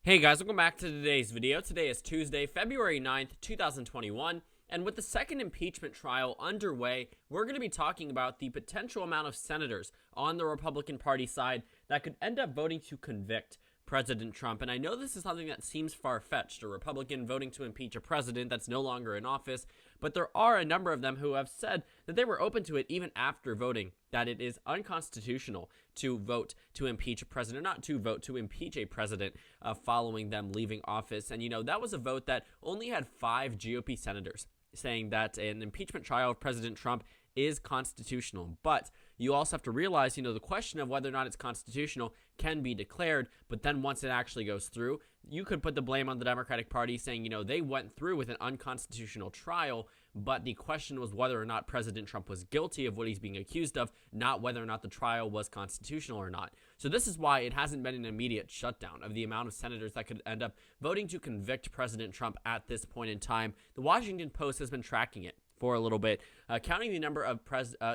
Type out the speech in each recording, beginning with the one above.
Hey guys, welcome back to today's video. Today is Tuesday, February 9th, 2021, and with the second impeachment trial underway, we're going to be talking about the potential amount of senators on the Republican Party side that could end up voting to convict President Trump. And I know this is something that seems far-fetched, a Republican voting to impeach a president that's no longer in office, but there are a number of them who have said that they were open to it even after voting, that it is unconstitutional to vote to impeach a president, not to vote to impeach a president following them leaving office. And, that was a vote that only had 5 GOP senators saying that an impeachment trial of President Trump is constitutional. But you also have to realize, the question of whether or not it's constitutional can be declared, but then once it actually goes through, you could put the blame on the Democratic Party saying, they went through with an unconstitutional trial, but the question was whether or not President Trump was guilty of what he's being accused of, not whether or not the trial was constitutional or not. So this is why it hasn't been an immediate shutdown of the amount of senators that could end up voting to convict President Trump at this point in time. The Washington Post has been tracking it for a little bit, counting the number of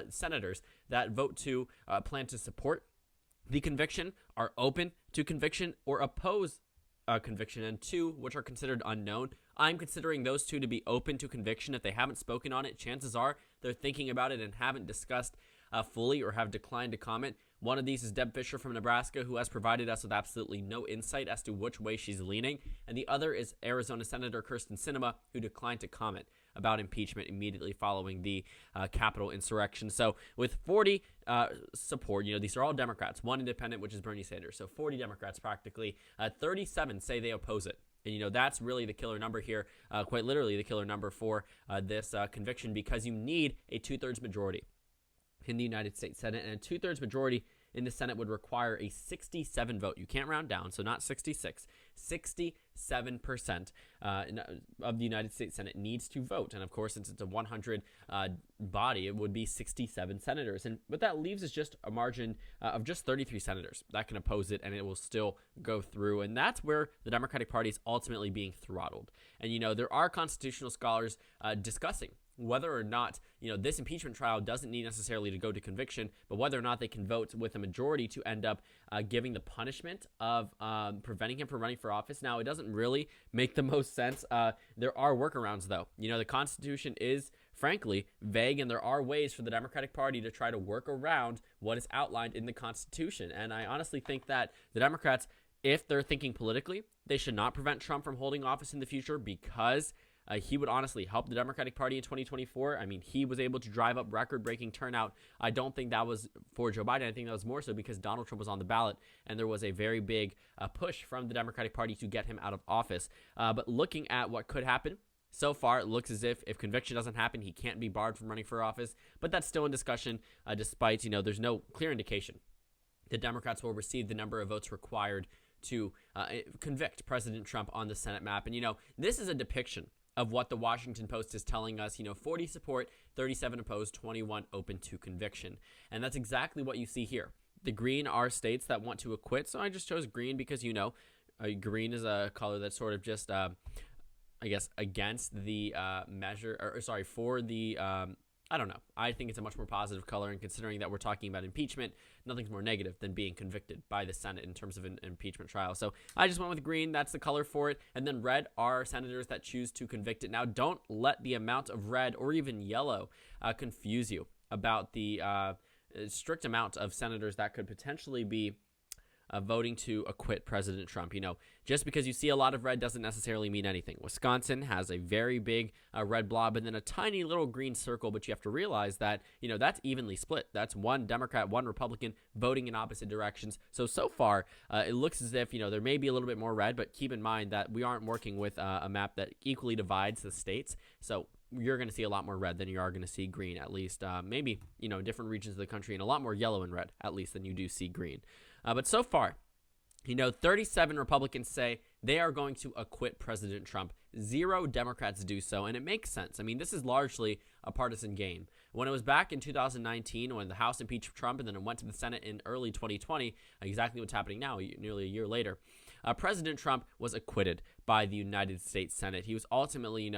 senators that vote to plan to support the conviction, are open to conviction, or oppose conviction, and 2 which are considered unknown. I'm considering those 2 to be open to conviction. If they haven't spoken on it, chances are they're thinking about it and haven't discussed fully or have declined to comment. One of these is Deb Fischer from Nebraska, who has provided us with absolutely no insight as to which way she's leaning. And the other is Arizona Senator Kyrsten Sinema, who declined to comment about impeachment immediately following the Capitol insurrection. So with 40 support, these are all Democrats, 1 independent, which is Bernie Sanders. So 40 Democrats practically, 37 say they oppose it. And, that's really the killer number here, quite literally the killer number for this conviction, because you need a 2/3 majority in the United States Senate, and a 2/3 majority in the Senate would require a 67 vote. You can't round down, so not 66. 67% of the United States Senate needs to vote. And of course, since it's a 100 body, it would be 67 senators. And what that leaves is just a margin of just 33 senators that can oppose it, and it will still go through. And that's where the Democratic Party is ultimately being throttled. And, there are constitutional scholars discussing whether or not, this impeachment trial doesn't need necessarily to go to conviction, but whether or not they can vote with a majority to end up giving the punishment of preventing him from running for office. Now, it doesn't really make the most sense. There are workarounds, though. The Constitution is, frankly, vague, and there are ways for the Democratic Party to try to work around what is outlined in the Constitution. And I honestly think that the Democrats, if they're thinking politically, they should not prevent Trump from holding office in the future, because he would honestly help the Democratic Party in 2024. I mean, he was able to drive up record-breaking turnout. I don't think that was for Joe Biden. I think that was more so because Donald Trump was on the ballot, and there was a very big push from the Democratic Party to get him out of office. But looking at what could happen, so far, it looks as if conviction doesn't happen, he can't be barred from running for office. But that's still in discussion, despite, there's no clear indication the Democrats will receive the number of votes required to convict President Trump on the Senate map. And, this is a depiction of what the Washington Post is telling us. 40 support, 37 opposed, 21 open to conviction. And that's exactly what you see here. The green are states that want to acquit, so I just chose green because, green is a color that's sort of just, against the for the, I don't know. I think it's a much more positive color, and considering that we're talking about impeachment, nothing's more negative than being convicted by the Senate in terms of an impeachment trial. So I just went with green. That's the color for it. And then red are senators that choose to convict it. Now, don't let the amount of red or even yellow confuse you about the strict amount of senators that could potentially be voting to acquit President Trump. Just because you see a lot of red doesn't necessarily mean anything. Wisconsin has a very big red blob and then a tiny little green circle, but you have to realize that, that's evenly split. That's 1 Democrat, 1 Republican voting in opposite directions. So far, it looks as if, there may be a little bit more red, but keep in mind that we aren't working with a map that equally divides the states. So you're going to see a lot more red than you are going to see green, at least. Maybe, different regions of the country, and a lot more yellow and red, at least, than you do see green. But so far, 37 Republicans say they are going to acquit President Trump. 0 Democrats do so, and it makes sense. I mean, this is largely a partisan game. When it was back in 2019, when the House impeached Trump and then it went to the Senate in early 2020, exactly what's happening now, nearly a year later, President Trump was acquitted by the United States Senate. He was ultimately,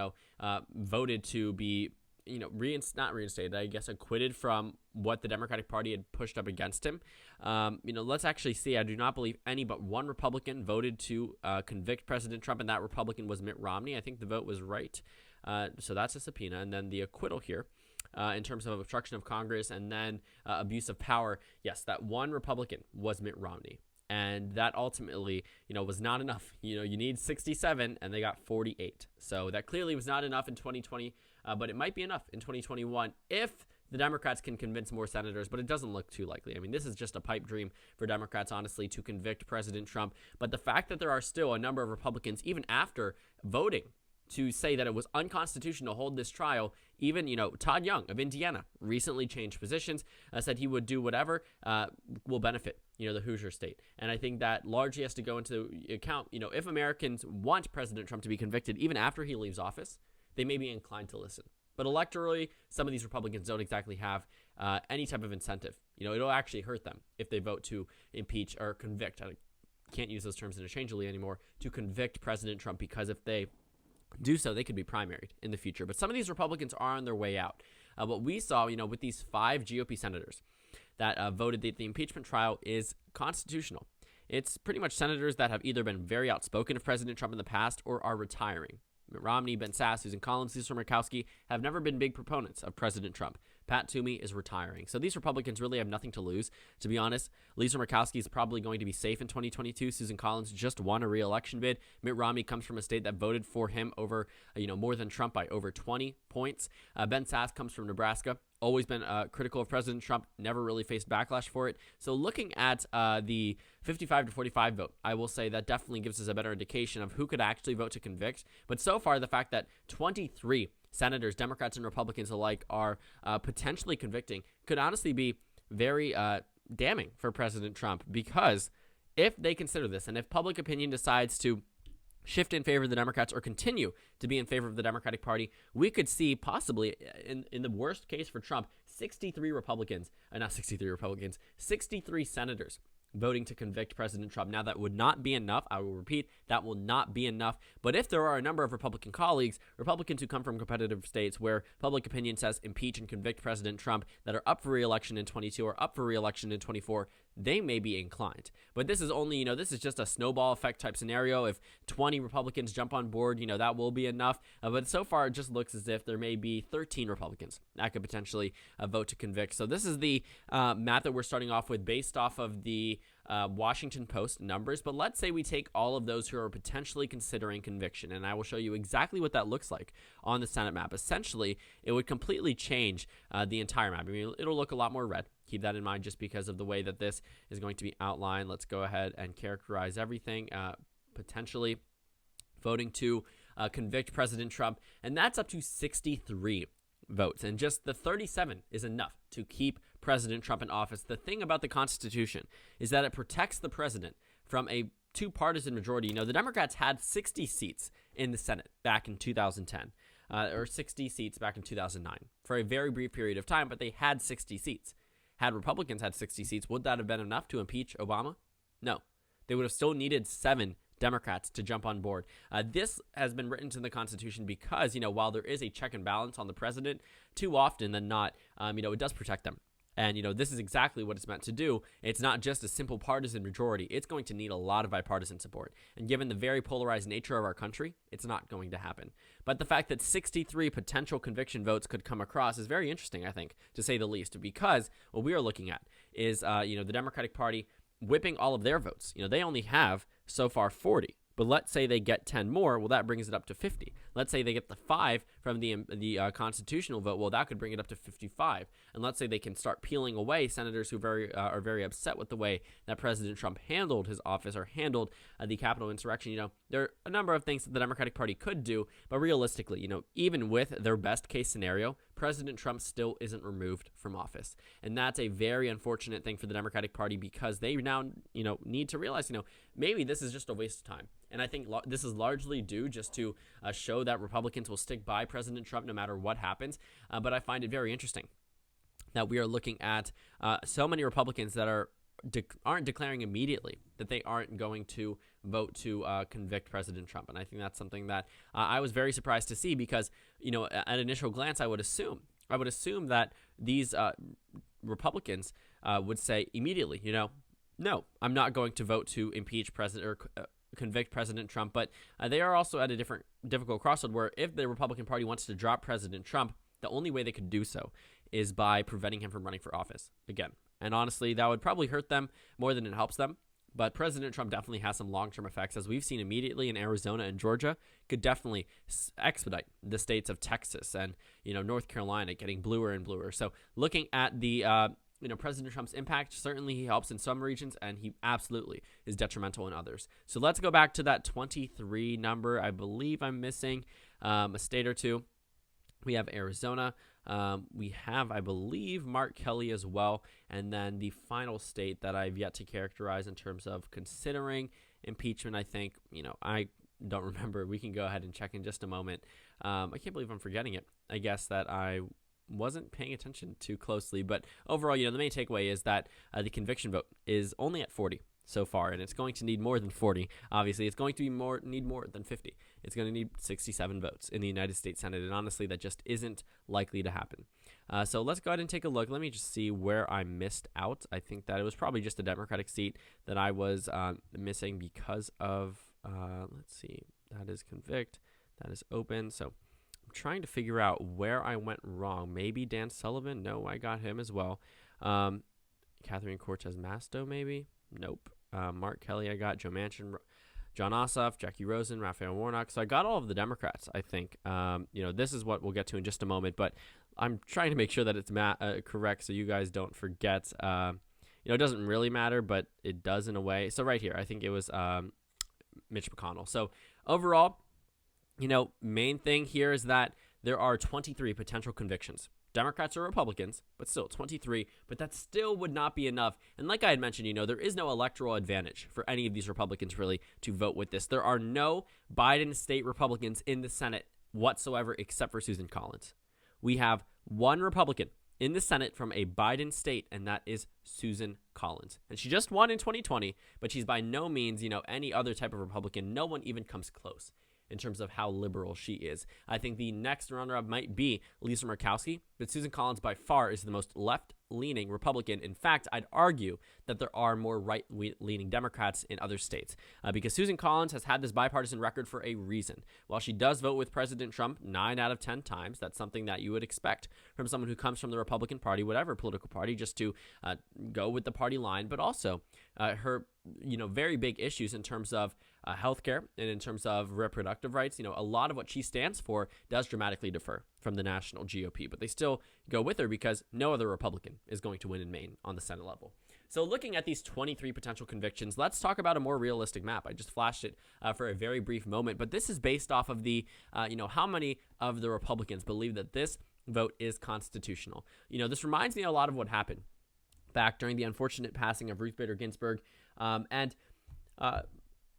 voted to be not reinstated, I guess acquitted from what the Democratic Party had pushed up against him. Let's actually see. I do not believe any but one Republican voted to convict President Trump, and that Republican was Mitt Romney. I think the vote was right. So that's a subpoena. And then the acquittal here in terms of obstruction of Congress and then abuse of power. Yes, that one Republican was Mitt Romney. And that ultimately, was not enough. You need 67, and they got 48. So that clearly was not enough in 2020, but it might be enough in 2021 if the Democrats can convince more senators, but it doesn't look too likely. I mean, this is just a pipe dream for Democrats, honestly, to convict President Trump. But the fact that there are still a number of Republicans, even after voting, to say that it was unconstitutional to hold this trial, even, Todd Young of Indiana recently changed positions, said he would do whatever will benefit, the Hoosier state. And I think that largely has to go into account, if Americans want President Trump to be convicted, even after he leaves office, they may be inclined to listen. But electorally, some of these Republicans don't exactly have any type of incentive. It'll actually hurt them if they vote to impeach or convict. I can't use those terms interchangeably anymore, to convict President Trump, because if they do so, they could be primaried in the future. But some of these Republicans are on their way out. What we saw, with these 5 GOP senators that voted that the impeachment trial is constitutional. It's pretty much senators that have either been very outspoken of President Trump in the past or are retiring. Mitt Romney, Ben Sasse, Susan Collins, Lisa Murkowski have never been big proponents of President Trump. Pat Toomey is retiring. So these Republicans really have nothing to lose. To be honest, Lisa Murkowski is probably going to be safe in 2022. Susan Collins just won a re-election bid. Mitt Romney comes from a state that voted for him over, more than Trump by over 20 points. Ben Sasse comes from Nebraska. Always been critical of President Trump, never really faced backlash for it. So looking at the 55 to 45 vote, I will say that definitely gives us a better indication of who could actually vote to convict. But so far, the fact that 23 senators, Democrats and Republicans alike, are potentially convicting could honestly be very damning for President Trump, because if they consider this and if public opinion decides to shift in favor of the Democrats or continue to be in favor of the Democratic Party, we could see possibly, in the worst case for Trump, 63 senators voting to convict President Trump. Now, that would not be enough. I will repeat, that will not be enough. But if there are a number of Republican colleagues, Republicans who come from competitive states where public opinion says impeach and convict President Trump, that are up for re-election in 22 or up for re-election in 24, they may be inclined. But this is only, this is just a snowball effect type scenario. If 20 Republicans jump on board, that will be enough. But so far, it just looks as if there may be 13 Republicans that could potentially vote to convict. So this is the map that we're starting off with based off of the Washington Post numbers. But let's say we take all of those who are potentially considering conviction, and I will show you exactly what that looks like on the Senate map. Essentially, it would completely change the entire map. I mean, it'll look a lot more red. Keep that in mind just because of the way that this is going to be outlined. Let's go ahead and characterize everything, potentially voting to convict President Trump. And that's up to 63 votes. And just the 37 is enough to keep President Trump in office. The thing about the Constitution is that it protects the president from a two-partisan majority. The Democrats had 60 seats in the Senate back in 2010. Or 60 seats back in 2009 for a very brief period of time, but they had 60 seats. Had Republicans had 60 seats, would that have been enough to impeach Obama? No. They would have still needed 7 Democrats to jump on board. This has been written into the Constitution because, while there is a check and balance on the president, too often than not, it does protect them. And, this is exactly what it's meant to do. It's not just a simple partisan majority. It's going to need a lot of bipartisan support. And given the very polarized nature of our country, it's not going to happen. But the fact that 63 potential conviction votes could come across is very interesting, I think, to say the least, because what we are looking at is, the Democratic Party whipping all of their votes. They only have so far 40. But let's say they get 10 more, well, that brings it up to 50. Let's say they get the 5 from the constitutional vote, well, that could bring it up to 55. And let's say they can start peeling away senators who are very upset with the way that President Trump handled his office or handled the Capitol insurrection. There are a number of things that the Democratic Party could do, but realistically, even with their best case scenario, President Trump still isn't removed from office. And that's a very unfortunate thing for the Democratic Party because they now, need to realize, maybe this is just a waste of time. And I think this is largely due just to show that Republicans will stick by President Trump no matter what happens. But I find it very interesting that we are looking at so many Republicans that aren't declaring immediately that they aren't going to vote to convict President Trump. And I think that's something that I was very surprised to see because, at initial glance, I would assume that these Republicans would say immediately, no, I'm not going to vote to impeach President or convict President Trump. But they are also at a difficult crossroad where if the Republican Party wants to drop President Trump, the only way they could do so is by preventing him from running for office again. And honestly, that would probably hurt them more than it helps them. But President Trump definitely has some long-term effects, as we've seen immediately in Arizona and Georgia, could definitely expedite the states of Texas and, North Carolina getting bluer and bluer. So looking at the, President Trump's impact, certainly he helps in some regions, and he absolutely is detrimental in others. So let's go back to that 23 number. I believe I'm missing a state or two. We have Arizona. We have, I believe, Mark Kelley as well. And then the final state that I've yet to characterize in terms of considering impeachment, I think, I don't remember. We can go ahead and check in just a moment. I can't believe I'm forgetting it. I guess that I wasn't paying attention too closely. But overall, the main takeaway is that the conviction vote is only at 40 so far, and it's going to need more than 40. Obviously, it's going to need more than 50. It's going to need 67 votes in the United States Senate, and honestly, that just isn't likely to happen. So let's go ahead and take a look. Let me just see where I missed out. I think that it was probably just a Democratic seat that I was missing because of, let's see, that is convict, that is open. So I'm trying to figure out where I went wrong. Maybe Dan Sullivan? No, I got him as well. Catherine Cortez Masto, maybe? Nope. Mark Kelley, I got Joe Manchin, John Ossoff, Jackie Rosen, Raphael Warnock. So I got all of the Democrats, I think. This is what we'll get to in just a moment, but I'm trying to make sure that it's correct so you guys don't forget. It doesn't really matter, but it does in a way. So right here, I think it was Mitch McConnell. So overall, main thing here is that there are 23 potential convictions. Democrats or Republicans, but still 23, but that still would not be enough. And like I had mentioned, there is no electoral advantage for any of these Republicans really to vote with this. There are no Biden state Republicans in the Senate whatsoever except for Susan Collins. We have one Republican in the Senate from a Biden state, and that is Susan Collins. And she just won in 2020, but she's by no means, any other type of Republican. No one even comes close in terms of how liberal she is. I think the next runner-up might be Lisa Murkowski, but Susan Collins by far is the most left-leaning Republican. In fact, I'd argue that there are more right-leaning Democrats in other states because Susan Collins has had this bipartisan record for a reason. While she does vote with President Trump 9 out of 10 times, that's something that you would expect from someone who comes from the Republican Party, whatever political party, just to go with the party line, but also her very big issues in terms of healthcare and in terms of reproductive rights. A lot of what she stands for does dramatically differ from the national GOP, but they still go with her because no other Republican is going to win in Maine on the Senate level. So looking at these 23 potential convictions, let's talk about a more realistic map. I just flashed it for a very brief moment, but this is based off of the, how many of the Republicans believe that this vote is constitutional. This reminds me a lot of what happened back during the unfortunate passing of Ruth Bader Ginsburg and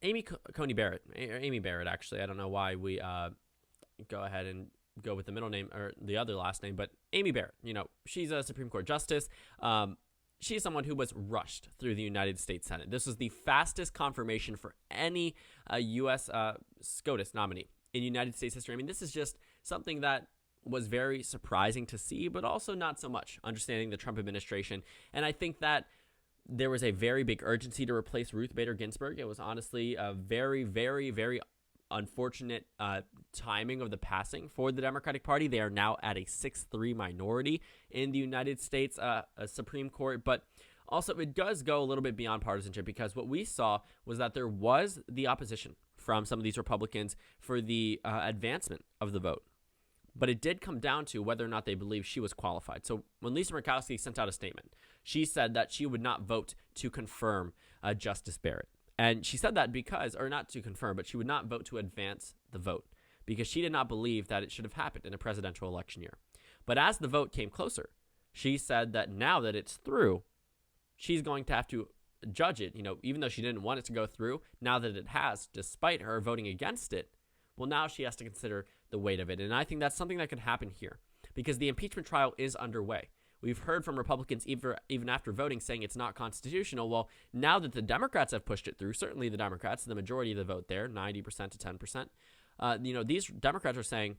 Amy Coney Barrett, Amy Barrett, actually. I don't know why we go ahead and go with the middle name or the other last name, but Amy Barrett, she's a Supreme Court justice. She's someone who was rushed through the United States Senate. This was the fastest confirmation for any U.S. SCOTUS nominee in United States history. I mean, this is just something that was very surprising to see, but also not so much, understanding the Trump administration. And I think that there was a very big urgency to replace Ruth Bader Ginsburg. It was honestly a very, very, very unfortunate timing of the passing for the Democratic Party. They are now at a 6-3 minority in the United States Supreme Court, but also it does go a little bit beyond partisanship because what we saw was that there was the opposition from some of these Republicans for the advancement of the vote. But it did come down to whether or not they believed she was qualified. So when Lisa Murkowski sent out a statement, she said that she would not vote to confirm Justice Barrett. And she said that because, or not to confirm, but she would not vote to advance the vote because she did not believe that it should have happened in a presidential election year. But as the vote came closer, she said that now that it's through, she's going to have to judge it, even though she didn't want it to go through, now that it has, despite her voting against it, well, now she has to consider the weight of it. And I think that's something that could happen here because the impeachment trial is underway. We've heard from Republicans even after voting saying it's not constitutional. Well, now that the Democrats have pushed it through, certainly the Democrats, the majority of the vote there, 90% to 10%, these Democrats are saying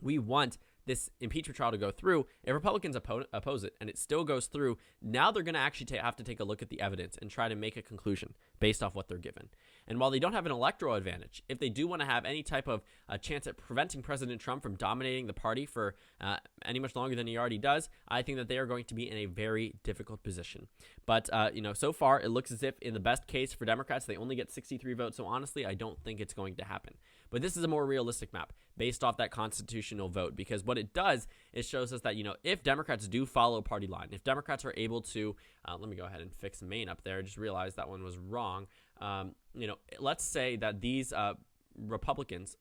we want this impeachment trial to go through. If Republicans oppose it and it still goes through, now they're going to actually have to take a look at the evidence and try to make a conclusion based off what they're given. And while they don't have an electoral advantage, if they do want to have any type of chance at preventing President Trump from dominating the party for any much longer than he already does, I think that they are going to be in a very difficult position. But, so far it looks as if in the best case for Democrats, they only get 63 votes. So honestly, I don't think it's going to happen. But this is a more realistic map based off that constitutional vote, because what it does is shows us that, if Democrats do follow party line, if Democrats are able to, let me go ahead and fix Maine up there. I just realized that one was wrong. Let's say that these Republicans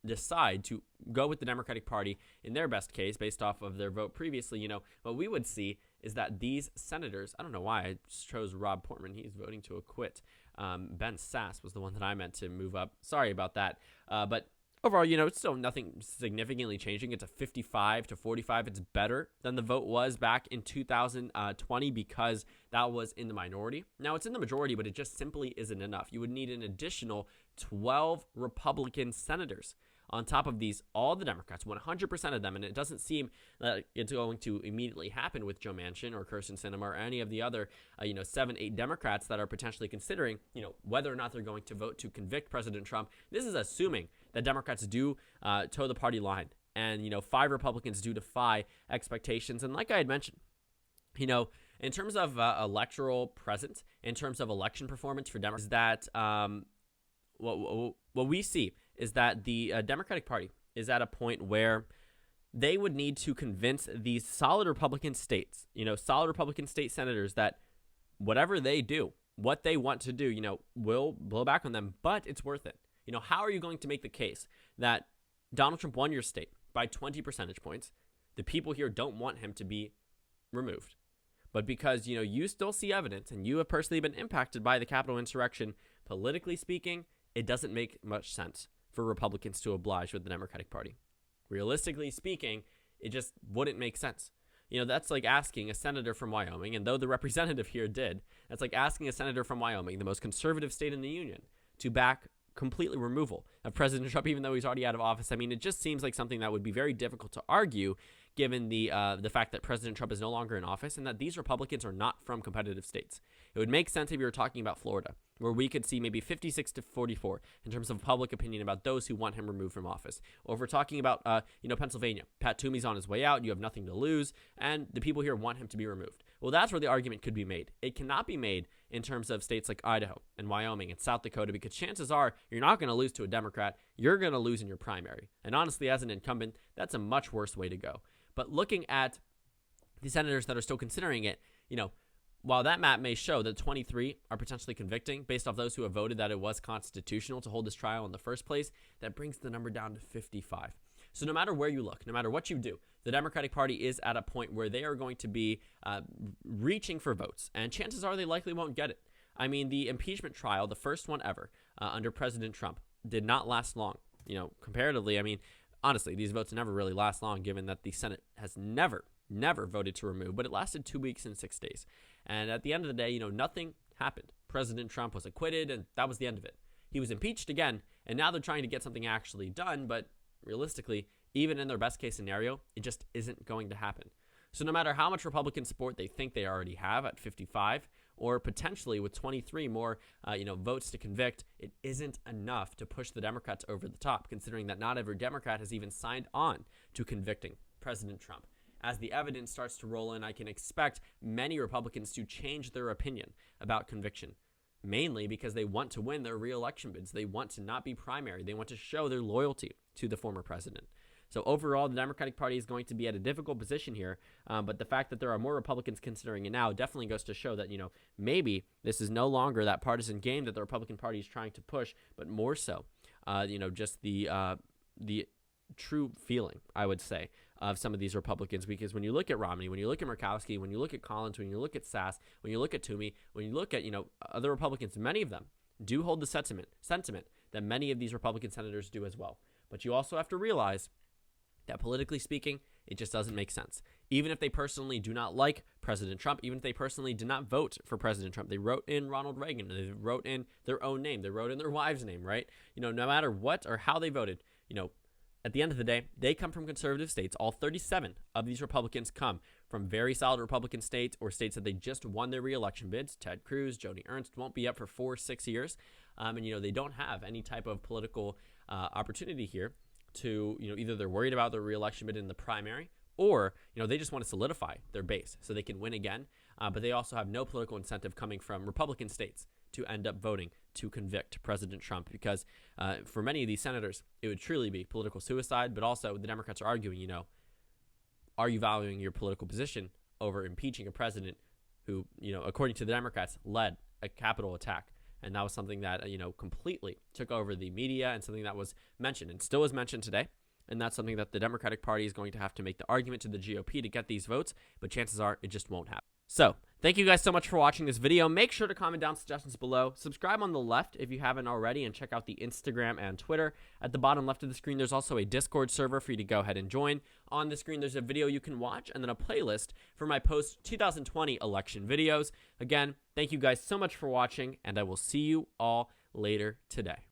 decide to go with the Democratic Party in their best case based off of their vote previously, what we would see is that these senators, I don't know why I chose Rob Portman. He's voting to acquit. Ben Sass was the one that I meant to move up. Sorry about that. But overall, it's still nothing significantly changing. It's a 55 to 45. It's better than the vote was back in 2020 because that was in the minority. Now it's in the majority, but it just simply isn't enough. You would need an additional 12 Republican senators on top of these, all the Democrats, 100% of them, and it doesn't seem that it's going to immediately happen with Joe Manchin or Kirsten Sinema or any of the other, 7-8 Democrats that are potentially considering, whether or not they're going to vote to convict President Trump. This is assuming that Democrats do toe the party line, and 5 Republicans do defy expectations. And like I had mentioned, in terms of electoral presence, in terms of election performance for Democrats, that what we see is that the Democratic Party is at a point where they would need to convince these solid Republican states, solid Republican state senators that whatever they do, what they want to do, will blow back on them, but it's worth it. How are you going to make the case that Donald Trump won your state by 20 percentage points? The people here don't want him to be removed. But because, you still see evidence and you have personally been impacted by the Capitol insurrection, politically speaking, it doesn't make much sense for Republicans to oblige with the Democratic Party. Realistically speaking, it just wouldn't make sense. That's like asking a senator from Wyoming, and though the representative here did, that's like asking a senator from Wyoming, the most conservative state in the union, to back completely removal of President Trump, even though he's already out of office. I mean, it just seems like something that would be very difficult to argue, given the fact that President Trump is no longer in office and that these Republicans are not from competitive states. It would make sense if you were talking about Florida, where we could see maybe 56 to 44 in terms of public opinion about those who want him removed from office. Or if we're talking about, Pennsylvania, Pat Toomey's on his way out, you have nothing to lose, and the people here want him to be removed. Well, that's where the argument could be made. It cannot be made in terms of states like Idaho and Wyoming and South Dakota, because chances are you're not going to lose to a Democrat. You're going to lose in your primary. And honestly, as an incumbent, that's a much worse way to go. But looking at the senators that are still considering it, while that map may show that 23 are potentially convicting based off those who have voted that it was constitutional to hold this trial in the first place, that brings the number down to 55. So no matter where you look, no matter what you do, the Democratic Party is at a point where they are going to be reaching for votes, and chances are they likely won't get it. I mean, the impeachment trial, the first one ever under President Trump, did not last long. Comparatively, I mean, honestly, these votes never really last long, given that the Senate has never voted to remove, but it lasted 2 weeks and 6 days. And at the end of the day, nothing happened. President Trump was acquitted, and that was the end of it. He was impeached again, and now they're trying to get something actually done, but realistically, even in their best case scenario, it just isn't going to happen. So no matter how much Republican support they think they already have at 55, or potentially with 23 more, votes to convict, it isn't enough to push the Democrats over the top, considering that not every Democrat has even signed on to convicting President Trump. As the evidence starts to roll in, I can expect many Republicans to change their opinion about conviction, mainly because they want to win their re-election bids. They want to not be primary. They want to show their loyalty to the former president. So overall, the Democratic Party is going to be at a difficult position here, but the fact that there are more Republicans considering it now definitely goes to show that, maybe this is no longer that partisan game that the Republican Party is trying to push, but more so, just the true feeling, I would say, of some of these Republicans, because when you look at Romney, when you look at Murkowski, when you look at Collins, when you look at Sass, when you look at Toomey, when you look at, other Republicans, many of them do hold the sentiment that many of these Republican senators do as well. But you also have to realize that politically speaking, It just doesn't make sense. Even if they personally do not like President Trump, even if they personally did not vote for President Trump, they wrote in Ronald Reagan, they wrote in their own name, they wrote in their wife's name, right? No matter what or how they voted, at the end of the day, they come from conservative states. All 37 of these Republicans come from very solid Republican states or states that they just won their re-election bids. Ted Cruz, Joni Ernst won't be up for 4-6 years. And they don't have any type of political opportunity here to, either they're worried about their re-election bid in the primary or, they just want to solidify their base so they can win again. But they also have no political incentive coming from Republican states to end up voting to convict President Trump, because for many of these senators, it would truly be political suicide. But also the Democrats are arguing, are you valuing your political position over impeaching a president who, according to the Democrats, led a Capitol attack? And that was something that, completely took over the media and something that was mentioned and still is mentioned today. And that's something that the Democratic Party is going to have to make the argument to the GOP to get these votes, but chances are it just won't happen. So, thank you guys so much for watching this video. Make sure to comment down suggestions below. Subscribe on the left if you haven't already, and check out the Instagram and Twitter. At the bottom left of the screen, there's also a Discord server for you to go ahead and join. On the screen, there's a video you can watch, and then a playlist for my post-2020 election videos. Again, thank you guys so much for watching, and I will see you all later today.